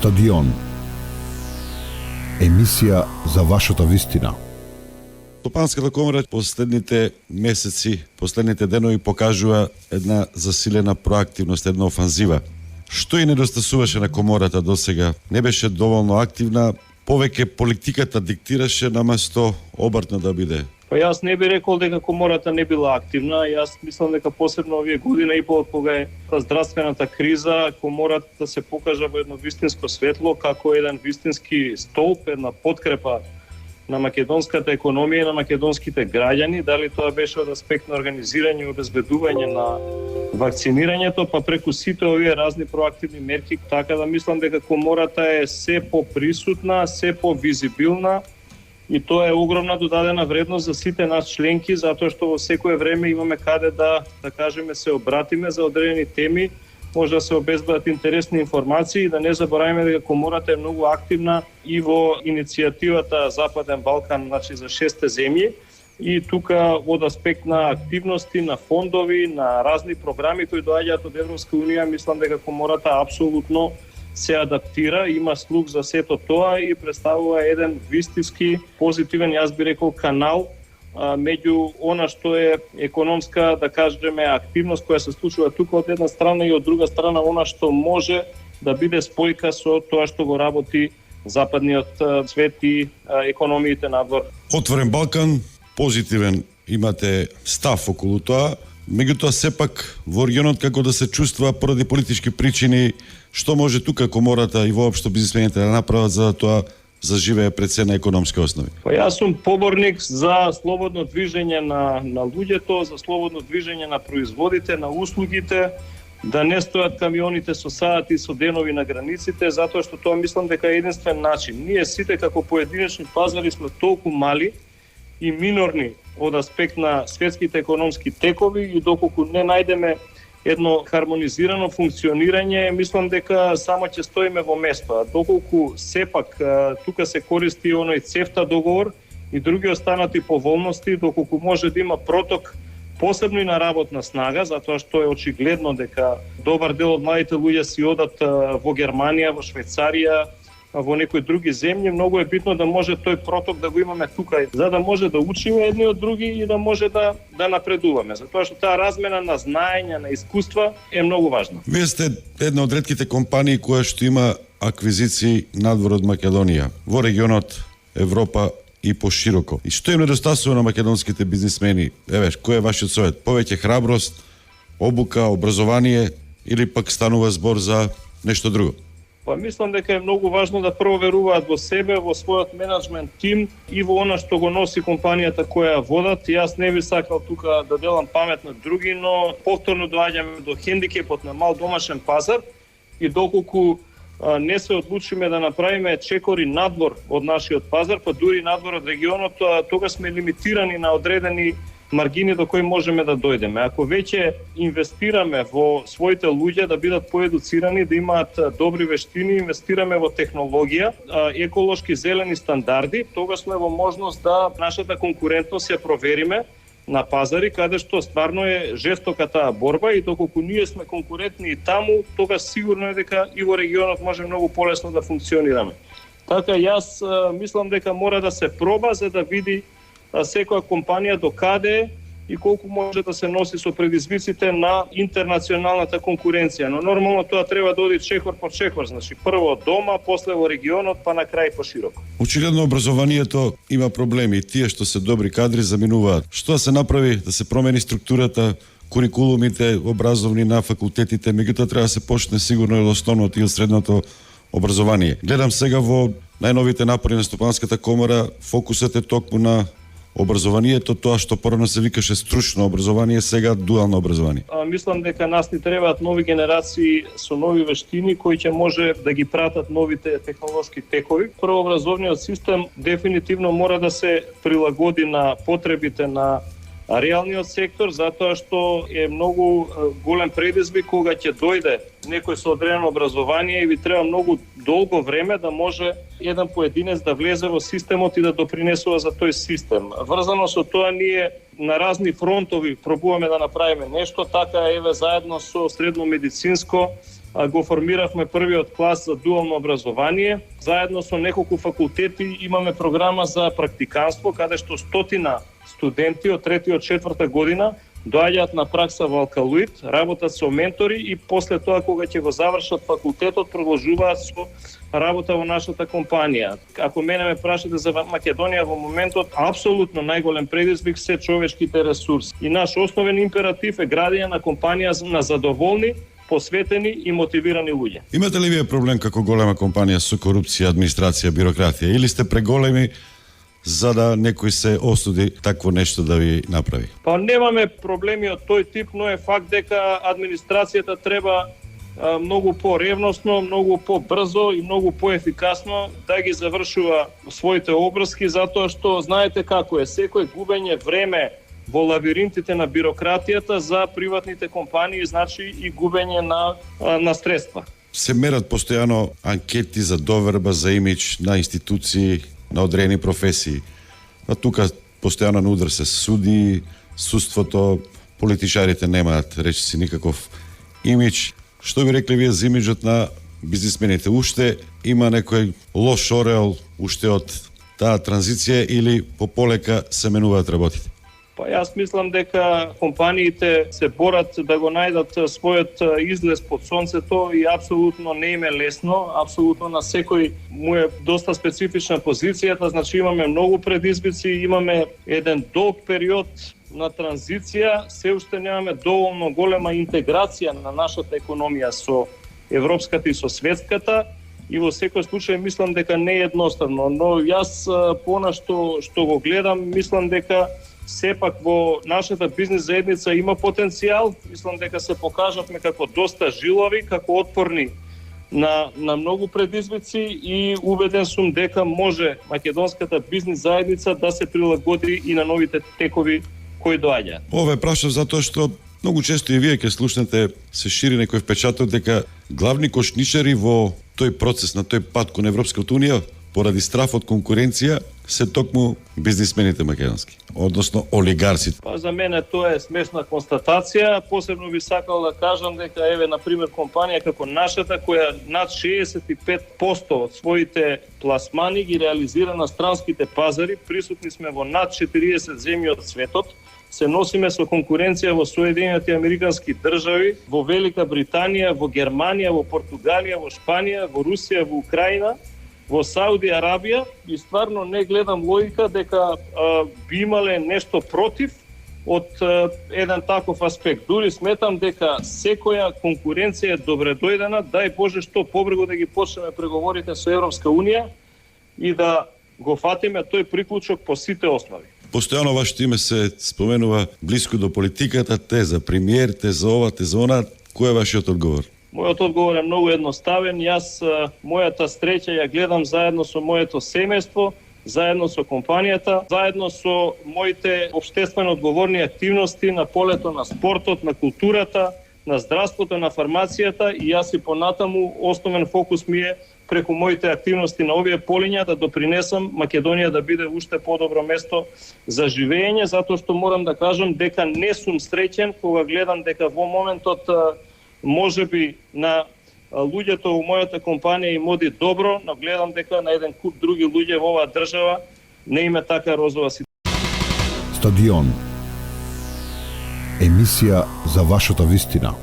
Стадион. Емисија за вашата вистина. Стопанската комора последните месеци, последните денови покажува една засилена проактивност, една офанзива. Што и недостасуваше на комората досега? Не беше доволно активна, повеќе политиката диктираше наместо обртно да биде. Па јас не би рекол дека комората не била активна. Јас мислам дека посебно овие година и пол кога е здравствената криза, комората се покажа во едно вистинско светло како еден вистински столб, една подкрепа на македонската економија и на македонските граѓани, дали тоа беше од аспект на организирање и обезбедување на вакцинирањето, па преку сите овие разни проактивни мерки, така да мислам дека комората е се поприсутна, се повизибилна и тоа е огромна додадена вредност за сите нас членки, затоа што во секое време имаме каде да кажеме се обратиме за одредени теми, може да се обезбедат интересни информации и да не забораваме дека комората е многу активна и во иницијативата Западен Балкан, значи за 6 земји, и тука од аспект на активности, на фондови, на разни програми кои доаѓаат од Европска унија, мислам дека комората апсолутно се адаптира, има слух за сето тоа и представува еден вистински позитивен, јас би рекол, канал меѓу она што е економска, да кажеме, активност која се случува тука од една страна и од друга страна она што може да биде спојка со тоа што го работи западниот свет и економиите надвор. Отворен Балкан, позитивен, имате став околу тоа, меѓутоа сепак во регионот како да се чувствува поради политички причини, што може тука комората и воопшто бизнисмените да направат за тоа заживее пред се на економски основи? Па јас сум поборник за слободно движење на луѓето, за слободно движење на производите, на услугите, да не стојат камионите со сати и со денови на границите, затоа што тоа мислам дека е единствен начин. Ние сите како поединечни пазари сме толку мали и минорни од аспект на светските економски текови и доколку не најдеме едно хармонизирано функционирање, мислам дека само ќе стоиме во место. Доколку сепак тука се користи оној ЦЕФТА договор и други останати поволности, доколку може да има проток посебно и на работна снага, затоа што е очигледно дека добар дел од младите луѓе си одат во Германија, во Швајцарија, во некои други земји, многу е битно да може тој проток да го имаме тука, за да може да учиме едни од други и да може да напредуваме. Затоа што таа размена на знаење, на искуства е многу важна. Вие сте една од ретките компании која што има аквизиции надвор од Македонија, во регионот Европа и пошироко. И што им недостасува на македонските бизнисмени? Еве, кој е вашиот совет? Повеќе храброст, обука, образование или пак станува збор за нешто друго? Па мислам дека е многу важно да прво веруваат во себе, во својот менеджмент тим и во она што го носи компанијата која ја водат. Јас не би сакал тука да делам памет на други, но повторно доаѓаме до хендикепот на мал домашен пазар и доколку не се одлучиме да направиме чекори надвор од нашиот пазар, па дури надвор од регионот, тога сме лимитирани на одредени маргини до кои можеме да дојдеме. Ако веќе инвестираме во своите луѓе да бидат поедуцирани, да имаат добри вештини, инвестираме во технологија, еколошки зелени стандарди, тога сме во можност да нашата конкурентност ја провериме на пазари каде што стварно е жестока таа борба и доколку ние сме конкурентни и таму, тога сигурно е дека и во регионот може многу полесно да функционираме. Така јас мислам дека мора да се проба за да види секоја компанија до каде и колку може да се носи со предизвиците на интернационалната конкуренција. Но нормално тоа треба да оди чекор по чекор, значи прво дома, после во регионот, па на крај пошироко. Очигледно образованието има проблеми, тие што се добри кадри заминуваат. Што се направи да се промени структурата, курикулумите образовни на факултетите, меѓутоа треба да се почне сигурно и од основното и од средното образование. Гледам сега во најновите напори на Стопанската комора, фокусот е токму на образованието, тоа што порано се викаше стручно образование, сега дуално образование. Мислам дека нас ни требаат нови генерации со нови вештини кои ќе може да ги пратат новите технолошки текови. Прво, образовниот систем дефинитивно мора да се прилагоди на потребите на реалниот сектор, затоа што е многу голем предизвик кога ќе дојде некој со одредено образование и ви треба многу долго време да може еден поединец да влезе во системот и да допринесува за тој систем. Врзано со тоа ние на разни фронтови пробуваме да направиме нешто, така еве заедно со средно медицинско го формиравме првиот клас за дуално образование. Заедно со неколку факултети имаме програма за практиканство, каде што 100 студенти од 3-та и 4-та година доаѓаат на пракса во Алкалоид, работат со ментори и после тоа кога ќе го завршат факултетот продолжуваат со работа во нашата компанија. Ако мене ме прашате за Македонија во моментот, апсолутно најголем предизвик се човечките ресурси. И наш основен императив е градење на компанија на задоволни, посветени и мотивирани луѓе. Имате ли вие проблем како голема компанија со корупција, администрација, бирократија или сте преголеми за да некој се осуди такво нешто да ви направи? Па немаме проблеми од тој тип, но е факт дека администрацијата треба многу поревносно, многу побрзо и многу поефикасно да ги завршува своите обврски, затоа што знаете како е, секој губење време во лавиринтите на бирократијата за приватните компании значи и губење на средства. Се мерат постојано анкети за доверба, за имидж на институции, на одредени професии. А тука постојано на удар се суди, судството, политичарите немаат речиси никаков имидж. Што би рекли вие за имиджот на бизнисмените? Уште има некој лош ореол уште од таа транзиција или пополека се менуваат работите? Па јас мислам дека компаниите се борат да го најдат својот излез под сонцето и апсолутно не им е лесно, апсолутно на секој му е доста специфична позицијата, значи имаме многу предизвици, имаме еден долг период на транзиција, се уште немаме доволно голема интеграција на нашата економија со европската и со светската и во секој случај мислам дека не е едноставно, но јас што го гледам, мислам дека сепак во нашата бизнес заедница има потенцијал, мислам дека се покажавме како доста жилави, како отпорни на многу предизвици и убеден сум дека може македонската бизнес заедница да се прилагоди и на новите текови кои доаѓаат. Ова прашав затоа што многу често и вие ќе слушнете се шири некој впечаток дека главни кошничари во тој процес на тој пат кон Европската унија поради страф од конкуренција се токму бизнисмените македонски, односно олигарсите. Па за мене тоа е смешна констатација, посебно би сакал да кажам дека еве на пример компанија како нашата која над 65% од своите пласмани ги реализира на странските пазари, присутни сме во над 40 земји од светот, се носиме со конкуренција во Соединените Американски држави, во Велика Британија, во Германија, во Португалија, во Шпанија, во Русија, во Украина, во Сауди Арабија и стварно не гледам логика дека би имале нешто против од еден таков аспект. Дури сметам дека секоја конкуренција е добре дојдена, дај Боже што побрзо да ги почнеме преговорите со Европска унија и да го фатиме тој приклучок по сите основи. Постојано вашето име се споменува блиску до политиката, те за премиер, те за ова, те за она. Кој е вашиот одговор? Мојот одговор е многу едноставен. Јас мојата среќа ја гледам заедно со моето семејство, заедно со компанијата, заедно со моите општествено одговорни активности на полето на спортот, на културата, на здравството, на фармацијата и јас и понатаму основен фокус ми е преку моите активности на овие полиња да допринесам Македонија да биде уште подобро место за живење, затоа што морам да кажам дека не сум среќен кога гледам дека во моментот можеби на луѓето во мојата компанија им оди добро, но гледам дека на еден куп други луѓе во оваа држава не има така розова ситуација. Стадион. Емисија за вашата вистина.